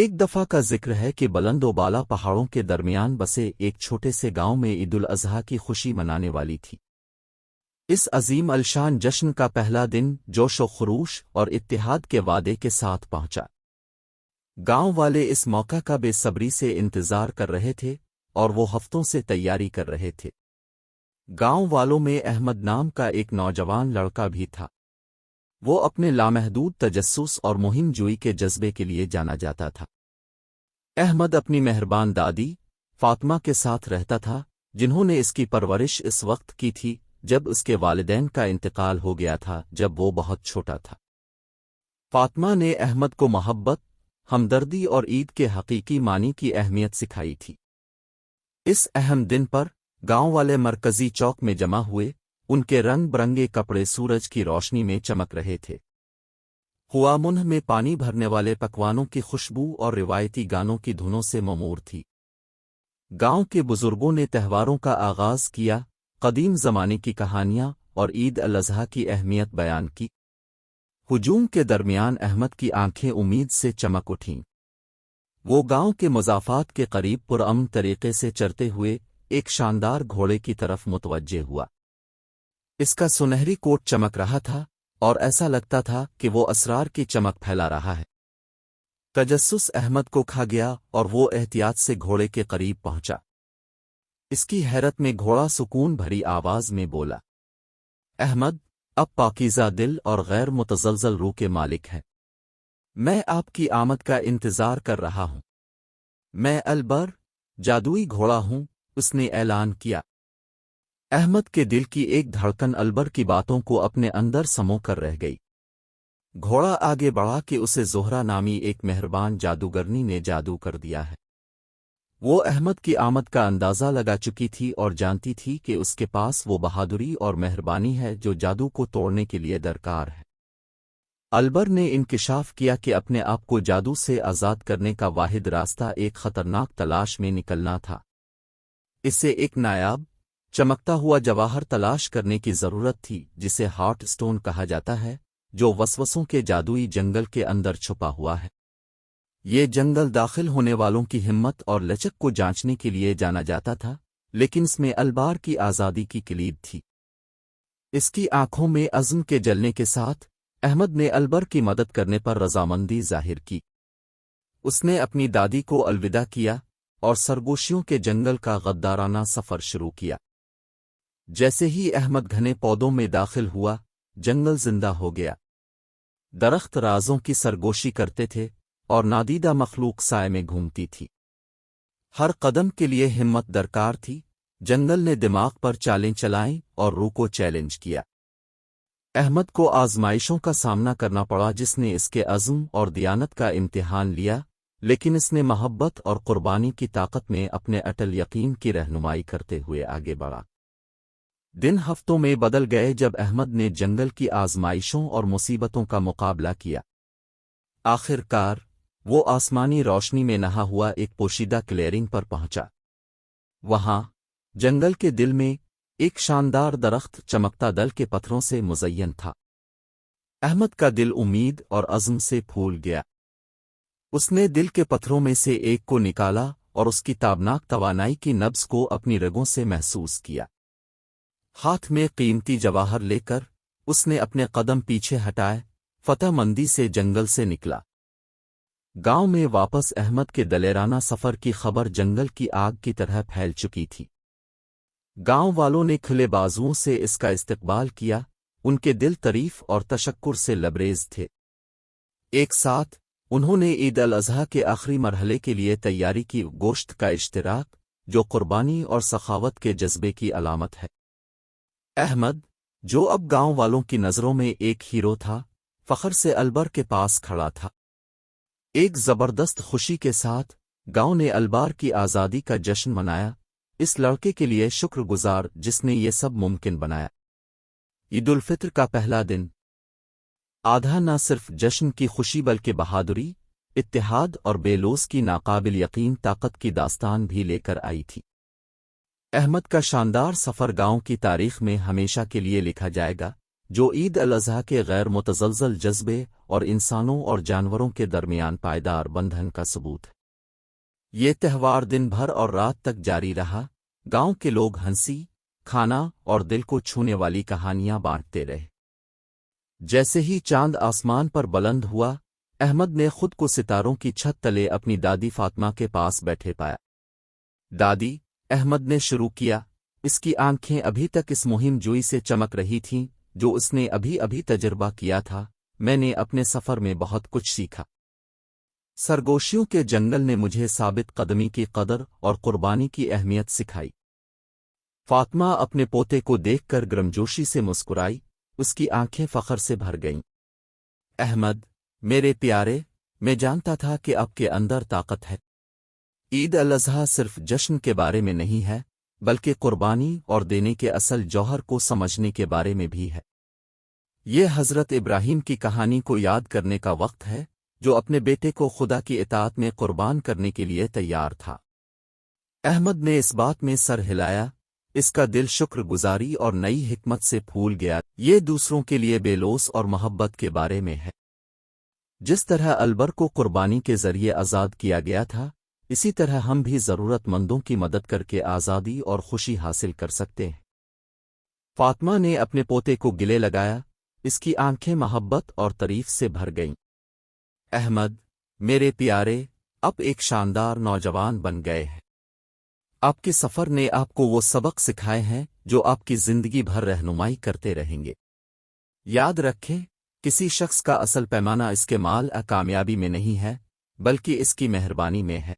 ایک دفعہ کا ذکر ہے کہ بلند و بالا پہاڑوں کے درمیان بسے ایک چھوٹے سے گاؤں میں عید الاضحیٰ کی خوشی منانے والی تھی۔ اس عظیم الشان جشن کا پہلا دن جوش و خروش اور اتحاد کے وعدے کے ساتھ پہنچا۔ گاؤں والے اس موقع کا بے صبری سے انتظار کر رہے تھے اور وہ ہفتوں سے تیاری کر رہے تھے۔ گاؤں والوں میں احمد نام کا ایک نوجوان لڑکا بھی تھا۔ وہ اپنے لامحدود تجسس اور مہم جوئی کے جذبے کے لیے جانا جاتا تھا۔ احمد اپنی مہربان دادی فاطمہ کے ساتھ رہتا تھا، جنہوں نے اس کی پرورش اس وقت کی تھی جب اس کے والدین کا انتقال ہو گیا تھا جب وہ بہت چھوٹا تھا۔ فاطمہ نے احمد کو محبت، ہمدردی اور عید کے حقیقی معنی کی اہمیت سکھائی تھی۔ اس اہم دن پر گاؤں والے مرکزی چوک میں جمع ہوئے، ان کے رنگ برنگے کپڑے سورج کی روشنی میں چمک رہے تھے۔ ہوا منہ میں پانی بھرنے والے پکوانوں کی خوشبو اور روایتی گانوں کی دھنوں سے ممور تھی۔ گاؤں کے بزرگوں نے تہواروں کا آغاز کیا، قدیم زمانے کی کہانیاں اور عید الاضحیٰ کی اہمیت بیان کی۔ ہجوم کے درمیان احمد کی آنکھیں امید سے چمک اٹھیں۔ وہ گاؤں کے مضافات کے قریب پرامن طریقے سے چرتے ہوئے ایک شاندار گھوڑے کی طرف متوجہ ہوا۔ اس کا سنہری کوٹ چمک رہا تھا اور ایسا لگتا تھا کہ وہ اسرار کی چمک پھیلا رہا ہے۔ تجسس احمد کو کھا گیا اور وہ احتیاط سے گھوڑے کے قریب پہنچا۔ اس کی حیرت میں گھوڑا سکون بھری آواز میں بولا، احمد، اب پاکیزہ دل اور غیر متزلزل روح کے مالک ہے۔ میں آپ کی آمد کا انتظار کر رہا ہوں۔ میں البر، جادوئی گھوڑا ہوں، اس نے اعلان کیا۔ احمد کے دل کی ایک دھڑکن البر کی باتوں کو اپنے اندر سمو کر رہ گئی۔ گھوڑا آگے بڑھا کہ اسے زہرہ نامی ایک مہربان جادوگرنی نے جادو کر دیا ہے۔ وہ احمد کی آمد کا اندازہ لگا چکی تھی اور جانتی تھی کہ اس کے پاس وہ بہادری اور مہربانی ہے جو جادو کو توڑنے کے لیے درکار ہے۔ البر نے انکشاف کیا کہ اپنے آپ کو جادو سے آزاد کرنے کا واحد راستہ ایک خطرناک تلاش میں نکلنا تھا۔ اسے ایک نایاب، چمکتا ہوا جواہر تلاش کرنے کی ضرورت تھی جسے ہارٹ سٹون کہا جاتا ہے، جو وسوسوں کے جادوئی جنگل کے اندر چھپا ہوا ہے۔ یہ جنگل داخل ہونے والوں کی ہمت اور لچک کو جانچنے کے لیے جانا جاتا تھا، لیکن اس میں البار کی آزادی کی کلید تھی۔ اس کی آنکھوں میں عزم کے جلنے کے ساتھ احمد نے البر کی مدد کرنے پر رضامندی ظاہر کی۔ اس نے اپنی دادی کو الوداع کیا اور سرگوشیوں کے جنگل کا غدارانہ سفر شروع کیا۔ جیسے ہی احمد گھنے پودوں میں داخل ہوا، جنگل زندہ ہو گیا۔ درخت رازوں کی سرگوشی کرتے تھے اور نادیدہ مخلوق سائے میں گھومتی تھی۔ ہر قدم کے لیے ہمت درکار تھی۔ جنگل نے دماغ پر چالیں چلائیں اور روح کو چیلنج کیا۔ احمد کو آزمائشوں کا سامنا کرنا پڑا جس نے اس کے عزم اور دیانت کا امتحان لیا، لیکن اس نے محبت اور قربانی کی طاقت میں اپنے اٹل یقین کی رہنمائی کرتے ہوئے آگے بڑھا۔ دن ہفتوں میں بدل گئے جب احمد نے جنگل کی آزمائشوں اور مصیبتوں کا مقابلہ کیا۔ آخر کار وہ آسمانی روشنی میں نہا ہوا ایک پوشیدہ کلیئرنگ پر پہنچا۔ وہاں جنگل کے دل میں ایک شاندار درخت چمکتا دل کے پتھروں سے مزین تھا۔ احمد کا دل امید اور عزم سے پھول گیا۔ اس نے دل کے پتھروں میں سے ایک کو نکالا اور اس کی تابناک توانائی کی نبض کو اپنی رگوں سے محسوس کیا۔ ہاتھ میں قیمتی جواہر لے کر اس نے اپنے قدم پیچھے ہٹائے، فتح مندی سے جنگل سے نکلا۔ گاؤں میں واپس احمد کے دلیرانہ سفر کی خبر جنگل کی آگ کی طرح پھیل چکی تھی۔ گاؤں والوں نے کھلے بازوؤں سے اس کا استقبال کیا، ان کے دل تعریف اور تشکر سے لبریز تھے۔ ایک ساتھ انہوں نے عید الاضحیٰ کے آخری مرحلے کے لیے تیاری کی، گوشت کا اشتراک، جو قربانی اور سخاوت کے جذبے کی علامت ہے۔ احمد، جو اب گاؤں والوں کی نظروں میں ایک ہیرو تھا، فخر سے البر کے پاس کھڑا تھا۔ ایک زبردست خوشی کے ساتھ گاؤں نے البار کی آزادی کا جشن منایا، اس لڑکے کے لیے شکر گزار جس نے یہ سب ممکن بنایا۔ عید الفطر کا پہلا دن آدھا نہ صرف جشن کی خوشی بلکہ بہادری، اتحاد اور بے لوث کی ناقابل یقین طاقت کی داستان بھی لے کر آئی تھی۔ احمد کا شاندار سفر گاؤں کی تاریخ میں ہمیشہ کے لیے لکھا جائے گا، جو عید الاضحیٰ کے غیر متزلزل جذبے اور انسانوں اور جانوروں کے درمیان پائیدار بندھن کا ثبوت ہے۔ یہ تہوار دن بھر اور رات تک جاری رہا، گاؤں کے لوگ ہنسی، کھانا اور دل کو چھونے والی کہانیاں بانٹتے رہے۔ جیسے ہی چاند آسمان پر بلند ہوا، احمد نے خود کو ستاروں کی چھت تلے اپنی دادی فاطمہ کے پاس بیٹھے پایا۔ دادی، احمد نے شروع کیا، اس کی آنکھیں ابھی تک اس مہم جوئی سے چمک رہی تھیں جو اس نے ابھی تجربہ کیا تھا۔ میں نے اپنے سفر میں بہت کچھ سیکھا۔ سرگوشیوں کے جنگل نے مجھے ثابت قدمی کی قدر اور قربانی کی اہمیت سکھائی۔ فاطمہ اپنے پوتے کو دیکھ کر گرمجوشی سے مسکرائی، اس کی آنکھیں فخر سے بھر گئیں۔ احمد، میرے پیارے، میں جانتا تھا کہ آپ کے اندر طاقت ہے۔ عید الاضحیٰ صرف جشن کے بارے میں نہیں ہے، بلکہ قربانی اور دینے کے اصل جوہر کو سمجھنے کے بارے میں بھی ہے۔ یہ حضرت ابراہیم کی کہانی کو یاد کرنے کا وقت ہے، جو اپنے بیٹے کو خدا کی اطاعت میں قربان کرنے کے لیے تیار تھا۔ احمد نے اس بات میں سر ہلایا، اس کا دل شکر گزاری اور نئی حکمت سے پھول گیا۔ یہ دوسروں کے لیے بے لوث اور محبت کے بارے میں ہے۔ جس طرح البر کو قربانی کے ذریعے آزاد کیا گیا تھا، اسی طرح ہم بھی ضرورت مندوں کی مدد کر کے آزادی اور خوشی حاصل کر سکتے ہیں۔ فاطمہ نے اپنے پوتے کو گلے لگایا، اس کی آنکھیں محبت اور تعریف سے بھر گئیں۔ احمد، میرے پیارے، اب ایک شاندار نوجوان بن گئے ہیں۔ آپ کے سفر نے آپ کو وہ سبق سکھائے ہیں جو آپ کی زندگی بھر رہنمائی کرتے رہیں گے۔ یاد رکھیں، کسی شخص کا اصل پیمانہ اس کے مال کامیابی میں نہیں ہے، بلکہ اس کی مہربانی میں ہے۔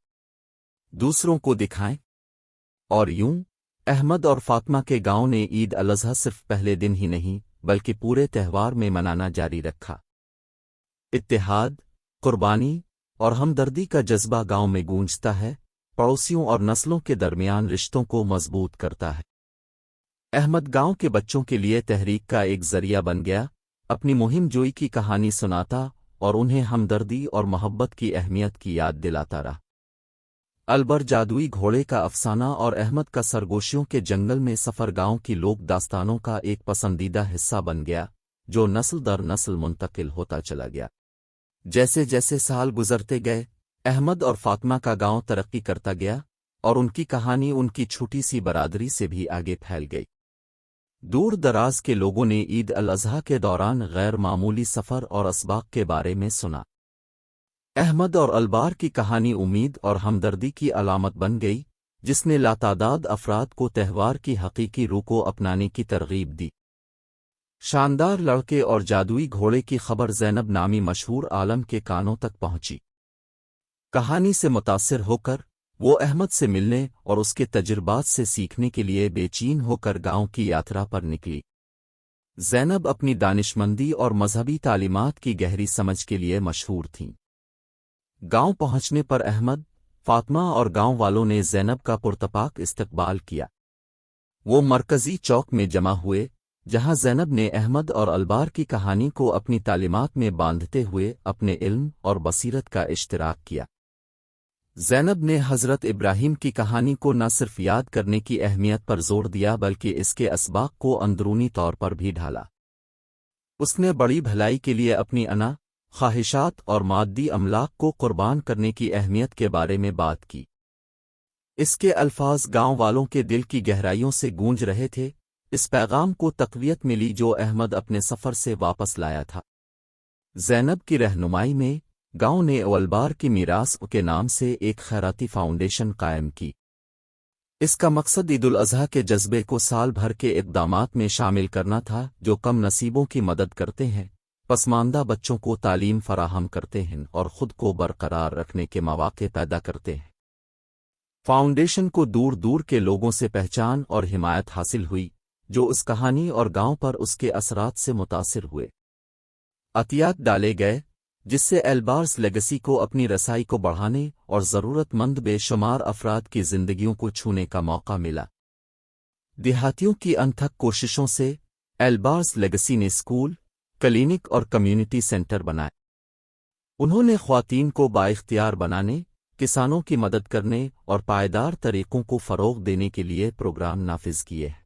دوسروں کو دکھائیں۔ اور یوں احمد اور فاطمہ کے گاؤں نے عید الاضحیٰ صرف پہلے دن ہی نہیں بلکہ پورے تہوار میں منانا جاری رکھا۔ اتحاد، قربانی اور ہمدردی کا جذبہ گاؤں میں گونجتا ہے، پڑوسیوں اور نسلوں کے درمیان رشتوں کو مضبوط کرتا ہے۔ احمد گاؤں کے بچوں کے لیے تحریک کا ایک ذریعہ بن گیا، اپنی مہم جوئی کی کہانی سناتا اور انہیں ہمدردی اور محبت کی اہمیت کی یاد دلاتا رہا۔ البر جادوئی گھوڑے کا افسانہ اور احمد کا سرگوشیوں کے جنگل میں سفر گاؤں کی لوک داستانوں کا ایک پسندیدہ حصہ بن گیا، جو نسل در نسل منتقل ہوتا چلا گیا۔ جیسے جیسے سال گزرتے گئے، احمد اور فاطمہ کا گاؤں ترقی کرتا گیا، اور ان کی کہانی ان کی چھوٹی سی برادری سے بھی آگے پھیل گئی۔ دور دراز کے لوگوں نے عید الاضحیٰ کے دوران غیر معمولی سفر اور اسباق کے بارے میں سنا۔ احمد اور البار کی کہانی امید اور ہمدردی کی علامت بن گئی، جس نے لاتعداد افراد کو تہوار کی حقیقی روح کو اپنانے کی ترغیب دی۔ شاندار لڑکے اور جادوئی گھوڑے کی خبر زینب نامی مشہور عالم کے کانوں تک پہنچی۔ کہانی سے متاثر ہو کر وہ احمد سے ملنے اور اس کے تجربات سے سیکھنے کے لیے بے چین ہو کر گاؤں کی یاترا پر نکلی۔ زینب اپنی دانشمندی اور مذہبی تعلیمات کی گہری سمجھ کے لیے مشہور تھیں۔ گاؤں پہنچنے پر احمد، فاطمہ اور گاؤں والوں نے زینب کا پرتپاک استقبال کیا۔ وہ مرکزی چوک میں جمع ہوئے، جہاں زینب نے احمد اور البار کی کہانی کو اپنی تعلیمات میں باندھتے ہوئے اپنے علم اور بصیرت کا اشتراک کیا۔ زینب نے حضرت ابراہیم کی کہانی کو نہ صرف یاد کرنے کی اہمیت پر زور دیا بلکہ اس کے اسباق کو اندرونی طور پر بھی ڈھالا۔ اس نے بڑی بھلائی کے لیے اپنی انا، خواہشات اور مادی املاک کو قربان کرنے کی اہمیت کے بارے میں بات کی۔ اس کے الفاظ گاؤں والوں کے دل کی گہرائیوں سے گونج رہے تھے، اس پیغام کو تقویت ملی جو احمد اپنے سفر سے واپس لایا تھا۔ زینب کی رہنمائی میں گاؤں نے البار کی میراث کے نام سے ایک خیراتی فاؤنڈیشن قائم کی۔ اس کا مقصد عید الاضحیٰ کے جذبے کو سال بھر کے اقدامات میں شامل کرنا تھا جو کم نصیبوں کی مدد کرتے ہیں، پسماندہ بچوں کو تعلیم فراہم کرتے ہیں اور خود کو برقرار رکھنے کے مواقع پیدا کرتے ہیں۔ فاؤنڈیشن کو دور دور کے لوگوں سے پہچان اور حمایت حاصل ہوئی، جو اس کہانی اور گاؤں پر اس کے اثرات سے متاثر ہوئے۔ عطیات ڈالے گئے، جس سے البارز لیگسی کو اپنی رسائی کو بڑھانے اور ضرورت مند بے شمار افراد کی زندگیوں کو چھونے کا موقع ملا۔ دیہاتیوں کی انتھک کوششوں سے البارز لیگسی نے اسکول، کلینک اور کمیونٹی سینٹر بنائے۔ انہوں نے خواتین کو بااختیار بنانے، کسانوں کی مدد کرنے اور پائیدار طریقوں کو فروغ دینے کے لیے پروگرام نافذ کیے ہیں۔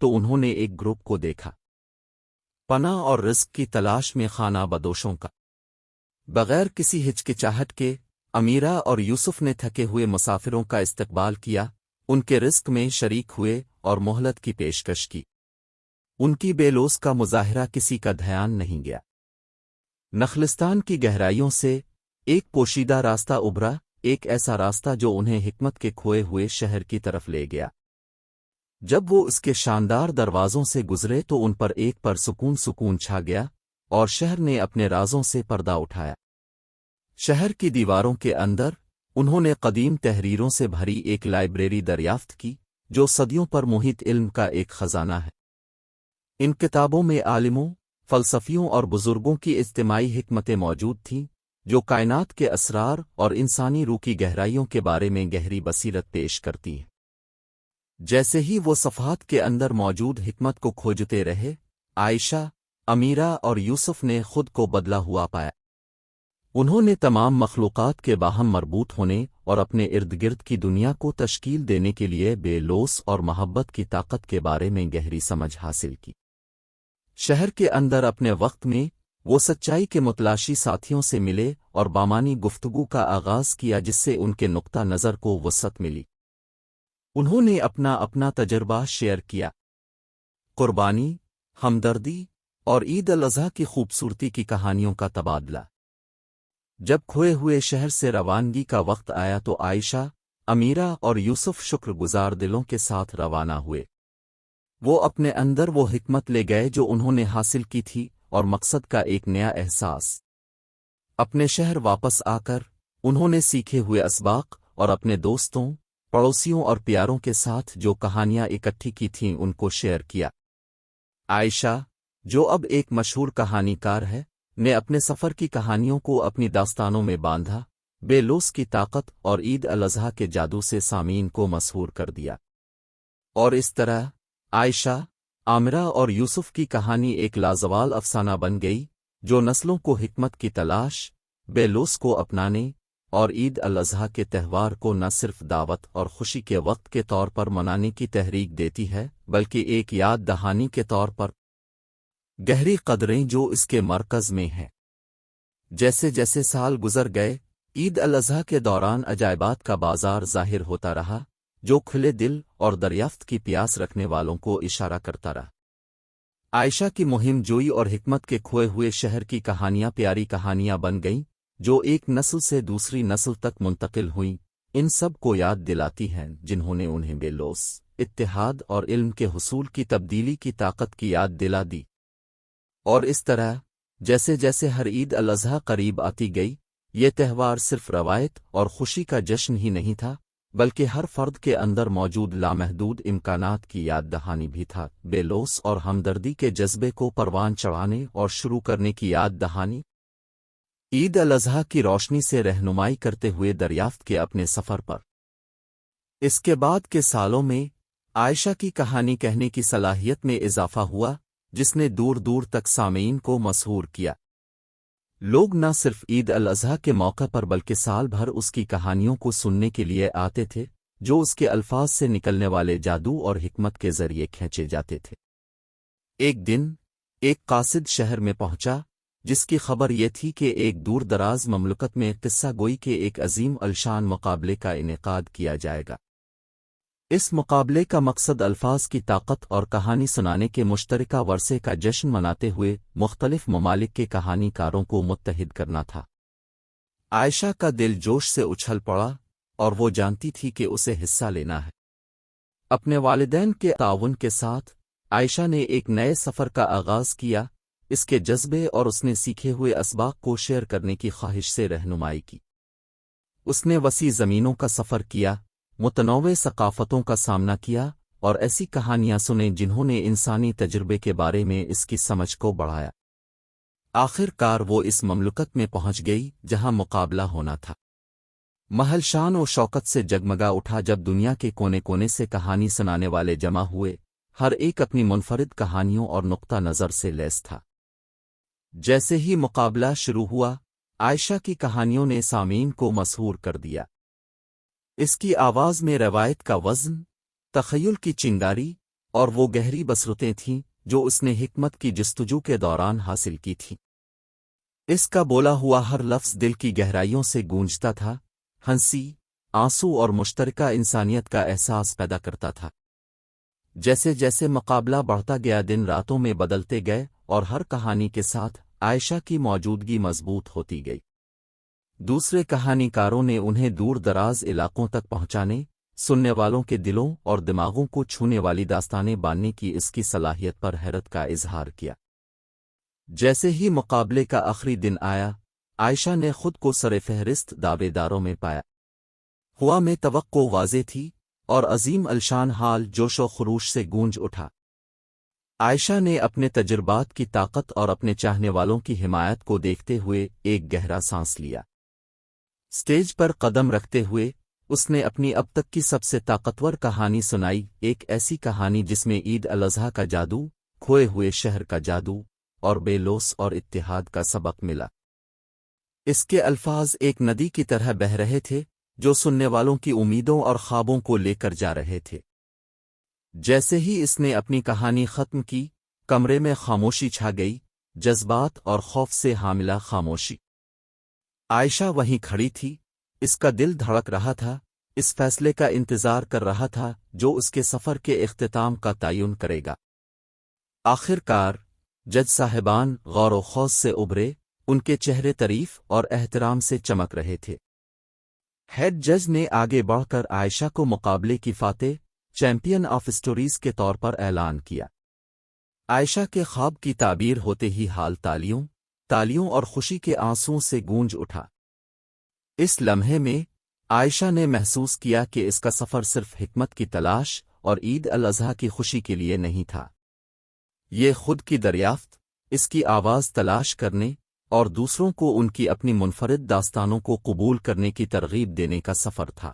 تو انہوں نے ایک گروپ کو دیکھا، پناہ اور رزق کی تلاش میں خانہ بدوشوں کا۔ بغیر کسی ہچکچاہٹ کے امیرہ اور یوسف نے تھکے ہوئے مسافروں کا استقبال کیا، ان کے رزق میں شریک ہوئے اور مہلت کی پیشکش کی۔ ان کی بے لوث کا مظاہرہ کسی کا دھیان نہیں گیا۔ نخلستان کی گہرائیوں سے ایک پوشیدہ راستہ ابھرا، ایک ایسا راستہ جو انہیں حکمت کے کھوئے ہوئے شہر کی طرف لے گیا۔ جب وہ اس کے شاندار دروازوں سے گزرے تو ان پر ایک سکون چھا گیا، اور شہر نے اپنے رازوں سے پردہ اٹھایا۔ شہر کی دیواروں کے اندر انہوں نے قدیم تحریروں سے بھری ایک لائبریری دریافت کی، جو صدیوں پر محیط علم کا ایک خزانہ ہے۔ ان کتابوں میں عالموں، فلسفیوں اور بزرگوں کی اجتماعی حکمتیں موجود تھیں، جو کائنات کے اسرار اور انسانی روح کی گہرائیوں کے بارے میں گہری بصیرت پیش کرتی ہیں۔ جیسے ہی وہ صفحات کے اندر موجود حکمت کو کھوجتے رہے، عائشہ، امیرہ اور یوسف نے خود کو بدلا ہوا پایا۔ انہوں نے تمام مخلوقات کے باہم مربوط ہونے اور اپنے ارد گرد کی دنیا کو تشکیل دینے کے لیے بے لوث اور محبت کی طاقت کے بارے میں گہری سمجھ حاصل کی۔ شہر کے اندر اپنے وقت میں وہ سچائی کے متلاشی ساتھیوں سے ملے اور بامانی گفتگو کا آغاز کیا، جس سے ان کے نقطہ نظر کو وسعت ملی۔ انہوں نے اپنا تجربہ شیئر کیا، قربانی، ہمدردی اور عید الاضحیٰ کی خوبصورتی کی کہانیوں کا تبادلہ۔ جب کھوئے ہوئے شہر سے روانگی کا وقت آیا تو عائشہ، امیرہ اور یوسف شکر گزار دلوں کے ساتھ روانہ ہوئے۔ وہ اپنے اندر وہ حکمت لے گئے جو انہوں نے حاصل کی تھی، اور مقصد کا ایک نیا احساس۔ اپنے شہر واپس آ کر انہوں نے سیکھے ہوئے اسباق اور اپنے دوستوں، پڑوسیوں اور پیاروں کے ساتھ جو کہانیاں اکٹھی کی تھیں ان کو شیئر کیا۔ عائشہ، جو اب ایک مشہور کہانی کار ہے، نے اپنے سفر کی کہانیوں کو اپنی داستانوں میں باندھا، بے لوث کی طاقت اور عید الاضحیٰ کے جادو سے سامعین کو مسحور کر دیا۔ اور اس طرح عائشہ، عامرہ اور یوسف کی کہانی ایک لازوال افسانہ بن گئی، جو نسلوں کو حکمت کی تلاش، بے لوث کو اپنانے اور عید الاضحیٰ کے تہوار کو نہ صرف دعوت اور خوشی کے وقت کے طور پر منانے کی تحریک دیتی ہے، بلکہ ایک یاد دہانی کے طور پر گہری قدریں جو اس کے مرکز میں ہیں۔ جیسے جیسے سال گزر گئے، عید الاضحیٰ کے دوران عجائبات کا بازار ظاہر ہوتا رہا، جو کھلے دل اور دریافت کی پیاس رکھنے والوں کو اشارہ کرتا رہا۔ عائشہ کی مہم جوئی اور حکمت کے کھوئے ہوئے شہر کی کہانیاں پیاری کہانیاں بن گئیں، جو ایک نسل سے دوسری نسل تک منتقل ہوئیں، ان سب کو یاد دلاتی ہیں جنہوں نے انہیں بے لوث، اتحاد اور علم کے حصول کی تبدیلی کی طاقت کی یاد دلا دی۔ اور اس طرح جیسے جیسے ہر عید الاضحیٰ قریب آتی گئی، یہ تہوار صرف روایت اور خوشی کا جشن ہی نہیں تھا، بلکہ ہر فرد کے اندر موجود لامحدود امکانات کی یاد دہانی بھی تھا، بے لوث اور ہمدردی کے جذبے کو پروان چڑھانے اور شروع کرنے کی یاد دہانی۔ عید الاضحیٰ کی روشنی سے رہنمائی کرتے ہوئے دریافت کے اپنے سفر پر۔ اس کے بعد کے سالوں میں عائشہ کی کہانی کہنے کی صلاحیت میں اضافہ ہوا، جس نے دور دور تک سامعین کو مسحور کیا۔ لوگ نہ صرف عید الاضحیٰ کے موقع پر بلکہ سال بھر اس کی کہانیوں کو سننے کے لیے آتے تھے، جو اس کے الفاظ سے نکلنے والے جادو اور حکمت کے ذریعے کھینچے جاتے تھے۔ ایک دن ایک قاصد شہر میں پہنچا، جس کی خبر یہ تھی کہ ایک دور دراز مملکت میں قصہ گوئی کے ایک عظیم الشان مقابلے کا انعقاد کیا جائے گا۔ اس مقابلے کا مقصد الفاظ کی طاقت اور کہانی سنانے کے مشترکہ ورثے کا جشن مناتے ہوئے مختلف ممالک کے کہانی کاروں کو متحد کرنا تھا۔ عائشہ کا دل جوش سے اچھل پڑا، اور وہ جانتی تھی کہ اسے حصہ لینا ہے۔ اپنے والدین کے تعاون کے ساتھ عائشہ نے ایک نئے سفر کا آغاز کیا، اس کے جذبے اور اس نے سیکھے ہوئے اسباق کو شیئر کرنے کی خواہش سے رہنمائی کی۔ اس نے وسیع زمینوں کا سفر کیا، متنوع ثقافتوں کا سامنا کیا، اور ایسی کہانیاں سنیں جنہوں نے انسانی تجربے کے بارے میں اس کی سمجھ کو بڑھایا۔ آخر کار وہ اس مملکت میں پہنچ گئی جہاں مقابلہ ہونا تھا۔ محل شان و شوکت سے جگمگا اٹھا جب دنیا کے کونے کونے سے کہانی سنانے والے جمع ہوئے، ہر ایک اپنی منفرد کہانیوں اور نقطہ نظر سے لیس تھا۔ جیسے ہی مقابلہ شروع ہوا، عائشہ کی کہانیوں نے سامعین کو مسحور کر دیا۔ اس کی آواز میں روایت کا وزن، تخیل کی چنگاری اور وہ گہری بصرتیں تھیں جو اس نے حکمت کی جستجو کے دوران حاصل کی تھیں۔ اس کا بولا ہوا ہر لفظ دل کی گہرائیوں سے گونجتا تھا، ہنسی، آنسو اور مشترکہ انسانیت کا احساس پیدا کرتا تھا۔ جیسے جیسے مقابلہ بڑھتا گیا دن راتوں میں بدلتے گئے اور ہر کہانی کے ساتھ عائشہ کی موجودگی مضبوط ہوتی گئی۔ دوسرے کہانی کاروں نے انہیں دور دراز علاقوں تک پہنچانے، سننے والوں کے دلوں اور دماغوں کو چھونے والی داستانیں باندھنے کی اس کی صلاحیت پر حیرت کا اظہار کیا۔ جیسے ہی مقابلے کا آخری دن آیا، عائشہ نے خود کو سر فہرست دعوے داروں میں پایا۔ ہوا میں توقع واضح تھی اور عظیم الشان حال جوش و خروش سے گونج اٹھا۔ عائشہ نے اپنے تجربات کی طاقت اور اپنے چاہنے والوں کی حمایت کو دیکھتے ہوئے ایک گہرا سانس لیا۔ سٹیج پر قدم رکھتے ہوئے اس نے اپنی اب تک کی سب سے طاقتور کہانی سنائی، ایک ایسی کہانی جس میں عید الاضحیٰ کا جادو، کھوئے ہوئے شہر کا جادو اور بے لوث اور اتحاد کا سبق ملا۔ اس کے الفاظ ایک ندی کی طرح بہہ رہے تھے جو سننے والوں کی امیدوں اور خوابوں کو لے کر جا رہے تھے۔ جیسے ہی اس نے اپنی کہانی ختم کی، کمرے میں خاموشی چھا گئی، جذبات اور خوف سے حاملہ خاموشی۔ عائشہ وہیں کھڑی تھی، اس کا دل دھڑک رہا تھا، اس فیصلے کا انتظار کر رہا تھا جو اس کے سفر کے اختتام کا تعین کرے گا۔ آخر کار جج صاحبان غور و خوض سے ابھرے، ان کے چہرے تعریف اور احترام سے چمک رہے تھے۔ ہیڈ جج نے آگے بڑھ کر عائشہ کو مقابلے کی فاتح، چیمپئن آف اسٹوریز کے طور پر اعلان کیا۔ عائشہ کے خواب کی تعبیر ہوتے ہی حال تالیوں اور خوشی کے آنسوؤں سے گونج اٹھا۔ اس لمحے میں عائشہ نے محسوس کیا کہ اس کا سفر صرف حکمت کی تلاش اور عید الاضحیٰ کی خوشی کے لیے نہیں تھا۔ یہ خود کی دریافت، اس کی آواز تلاش کرنے اور دوسروں کو ان کی اپنی منفرد داستانوں کو قبول کرنے کی ترغیب دینے کا سفر تھا۔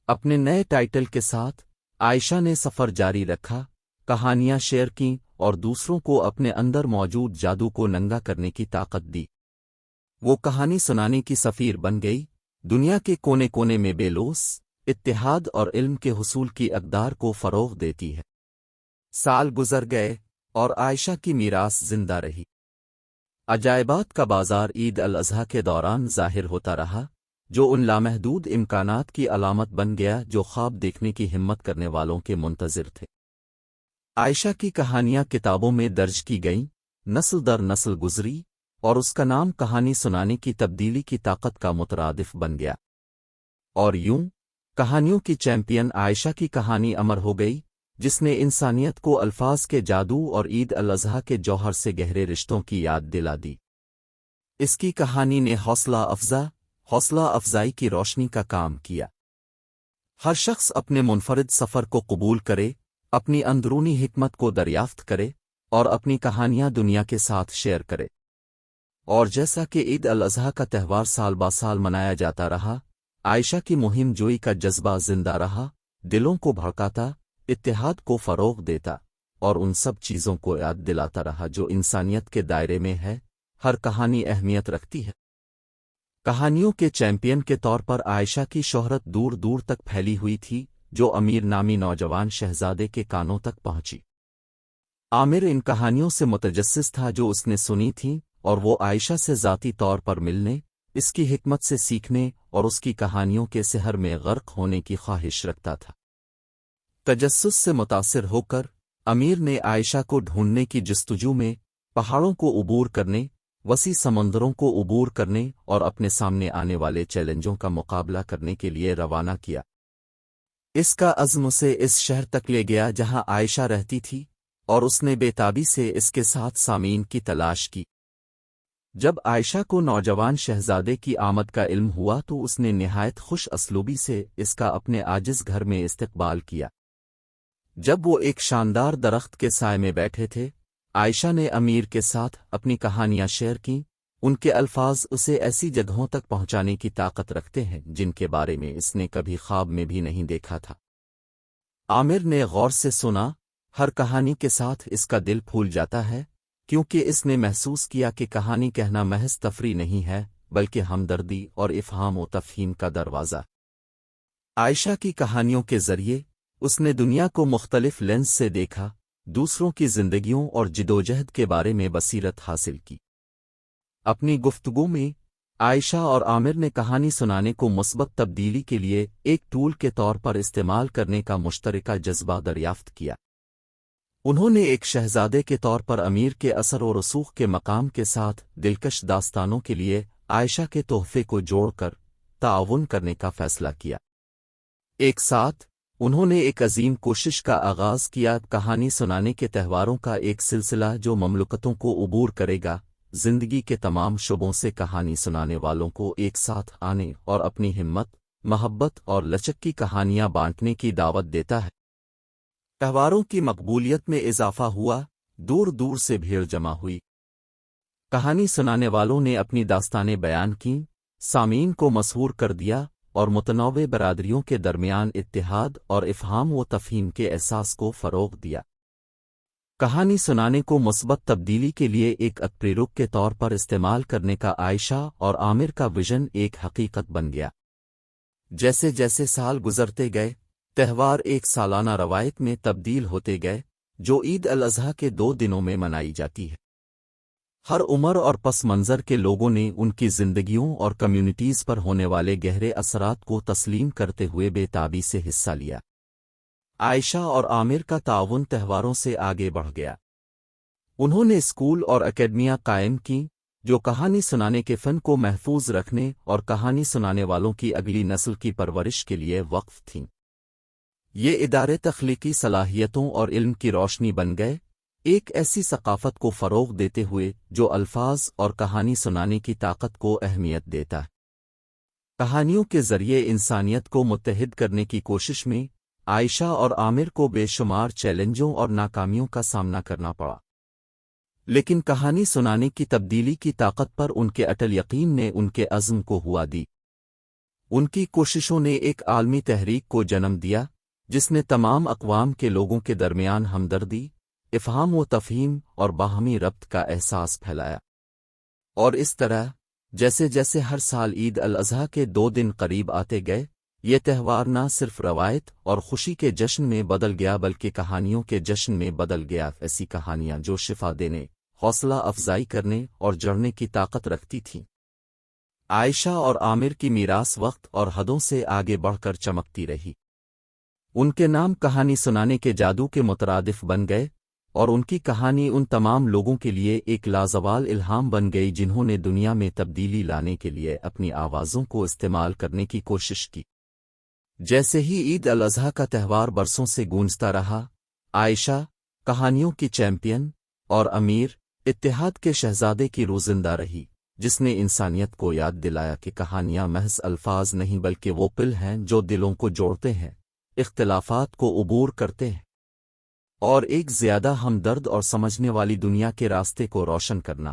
اپنے نئے ٹائٹل کے ساتھ عائشہ نے سفر جاری رکھا، کہانیاں شیئر کیں اور دوسروں کو اپنے اندر موجود جادو کو ننگا کرنے کی طاقت دی۔ وہ کہانی سنانے کی سفیر بن گئی، دنیا کے کونے کونے میں بے لوث، اتحاد اور علم کے حصول کی اقدار کو فروغ دیتی ہے۔ سال گزر گئے اور عائشہ کی میراث زندہ رہی۔ عجائبات کا بازار عید الاضحیٰ کے دوران ظاہر ہوتا رہا، جو ان لامحدود امکانات کی علامت بن گیا جو خواب دیکھنے کی ہمت کرنے والوں کے منتظر تھے۔ عائشہ کی کہانیاں کتابوں میں درج کی گئیں، نسل در نسل گزری، اور اس کا نام کہانی سنانے کی تبدیلی کی طاقت کا مترادف بن گیا۔ اور یوں کہانیوں کی چیمپئن عائشہ کی کہانی امر ہو گئی، جس نے انسانیت کو الفاظ کے جادو اور عید الاضحیٰ کے جوہر سے گہرے رشتوں کی یاد دلا دی۔ اس کی کہانی نے حوصلہ افزائی کی روشنی کا کام کیا۔ ہر شخص اپنے منفرد سفر کو قبول کرے، اپنی اندرونی حکمت کو دریافت کرے اور اپنی کہانیاں دنیا کے ساتھ شیئر کرے۔ اور جیسا کہ عید الاضحیٰ کا تہوار سال با سال منایا جاتا رہا، عائشہ کی مہم جوئی کا جذبہ زندہ رہا، دلوں کو بھڑکاتا، اتحاد کو فروغ دیتا اور ان سب چیزوں کو یاد دلاتا رہا جو انسانیت کے دائرے میں ہے۔ ہر کہانی اہمیت رکھتی ہے۔ کہانیوں کے چیمپئن کے طور پر عائشہ کی شہرت دور دور تک پھیلی ہوئی تھی، جو امیر نامی نوجوان شہزادے کے کانوں تک پہنچی۔ عامر ان کہانیوں سے متجسس تھا جو اس نے سنی تھیں، اور وہ عائشہ سے ذاتی طور پر ملنے، اس کی حکمت سے سیکھنے اور اس کی کہانیوں کے سحر میں غرق ہونے کی خواہش رکھتا تھا۔ تجسس سے متاثر ہو کر امیر نے عائشہ کو ڈھونڈنے کی جستجو میں پہاڑوں کو عبور کرنے، وسیع سمندروں کو عبور کرنے اور اپنے سامنے آنے والے چیلنجوں کا مقابلہ کرنے کے لیے روانہ کیا۔ اس کا عزم اسے اس شہر تک لے گیا جہاں عائشہ رہتی تھی، اور اس نے بے تابی سے اس کے ساتھ سامعین کی تلاش کی۔ جب عائشہ کو نوجوان شہزادے کی آمد کا علم ہوا تو اس نے نہایت خوش اسلوبی سے اس کا اپنے عاجز گھر میں استقبال کیا۔ جب وہ ایک شاندار درخت کے سائے میں بیٹھے تھے، عائشہ نے امیر کے ساتھ اپنی کہانیاں شیئر کیں۔ ان کے الفاظ اسے ایسی جگہوں تک پہنچانے کی طاقت رکھتے ہیں جن کے بارے میں اس نے کبھی خواب میں بھی نہیں دیکھا تھا۔ عامر نے غور سے سنا، ہر کہانی کے ساتھ اس کا دل پھول جاتا ہے، کیونکہ اس نے محسوس کیا کہ کہانی کہنا محض تفریح نہیں ہے بلکہ ہمدردی اور افہام و تفہیم کا دروازہ۔ عائشہ کی کہانیوں کے ذریعے اس نے دنیا کو مختلف لینس سے دیکھا، دوسروں کی زندگیوں اور جدوجہد کے بارے میں بصیرت حاصل کی۔ اپنی گفتگو میں عائشہ اور عامر نے کہانی سنانے کو مثبت تبدیلی کے لیے ایک ٹول کے طور پر استعمال کرنے کا مشترکہ جذبہ دریافت کیا۔ انہوں نے ایک شہزادے کے طور پر امیر کے اثر و رسوخ کے مقام کے ساتھ دلکش داستانوں کے لیے عائشہ کے تحفے کو جوڑ کر تعاون کرنے کا فیصلہ کیا۔ ایک ساتھ انہوں نے ایک عظیم کوشش کا آغاز کیا، کہانی سنانے کے تہواروں کا ایک سلسلہ جو مملکتوں کو عبور کرے گا، زندگی کے تمام شعبوں سے کہانی سنانے والوں کو ایک ساتھ آنے اور اپنی ہمت، محبت اور لچک کی کہانیاں بانٹنے کی دعوت دیتا ہے۔ تہواروں کی مقبولیت میں اضافہ ہوا، دور دور سے بھیڑ جمع ہوئی۔ کہانی سنانے والوں نے اپنی داستانیں بیان کیں، سامعین کو مسحور کر دیا اور متنوع برادریوں کے درمیان اتحاد اور افہام و تفہیم کے احساس کو فروغ دیا۔ کہانی سنانے کو مثبت تبدیلی کے لیے ایک پریرک کے طور پر استعمال کرنے کا عائشہ اور عامر کا وژن ایک حقیقت بن گیا۔ جیسے جیسے سال گزرتے گئے، تہوار ایک سالانہ روایت میں تبدیل ہوتے گئے، جو عید الاضحیٰ کے 2 دنوں میں منائی جاتی ہے۔ ہر عمر اور پس منظر کے لوگوں نے ان کی زندگیوں اور کمیونٹیز پر ہونے والے گہرے اثرات کو تسلیم کرتے ہوئے بے تابی سے حصہ لیا۔ عائشہ اور عامر کا تعاون تہواروں سے آگے بڑھ گیا۔ انہوں نے اسکول اور اکیڈمیاں قائم کیں جو کہانی سنانے کے فن کو محفوظ رکھنے اور کہانی سنانے والوں کی اگلی نسل کی پرورش کے لیے وقف تھیں۔ یہ ادارے تخلیقی صلاحیتوں اور علم کی روشنی بن گئے، ایک ایسی ثقافت کو فروغ دیتے ہوئے جو الفاظ اور کہانی سنانے کی طاقت کو اہمیت دیتا ہے۔ کہانیوں کے ذریعے انسانیت کو متحد کرنے کی کوشش میں عائشہ اور عامر کو بے شمار چیلنجوں اور ناکامیوں کا سامنا کرنا پڑا، لیکن کہانی سنانے کی تبدیلی کی طاقت پر ان کے اٹل یقین نے ان کے عزم کو ہوا دی۔ ان کی کوششوں نے ایک عالمی تحریک کو جنم دیا جس نے تمام اقوام کے لوگوں کے درمیان ہمدردی، افہام و تفہیم اور باہمی ربط کا احساس پھیلایا۔ اور اس طرح جیسے جیسے ہر سال عید الاضحیٰ کے 2 دن قریب آتے گئے، یہ تہوار نہ صرف روایت اور خوشی کے جشن میں بدل گیا بلکہ کہانیوں کے جشن میں بدل گیا، ایسی کہانیاں جو شفا دینے، حوصلہ افزائی کرنے اور جڑنے کی طاقت رکھتی تھیں۔ عائشہ اور عامر کی میراث وقت اور حدوں سے آگے بڑھ کر چمکتی رہی۔ ان کے نام کہانی سنانے کے جادو کے مترادف بن گئے، اور ان کی کہانی ان تمام لوگوں کے لیے ایک لازوال الہام بن گئی جنہوں نے دنیا میں تبدیلی لانے کے لیے اپنی آوازوں کو استعمال کرنے کی کوشش کی۔ جیسے ہی عید الاضحیٰ کا تہوار برسوں سے گونجتا رہا، عائشہ کہانیوں کی چیمپئن اور امیر اتحاد کے شہزادے کی روح زندہ رہی، جس نے انسانیت کو یاد دلایا کہ کہانیاں محض الفاظ نہیں بلکہ وہ پل ہیں جو دلوں کو جوڑتے ہیں، اختلافات کو عبور کرتے ہیں اور ایک زیادہ ہمدرد اور سمجھنے والی دنیا کے راستے کو روشن کرنا۔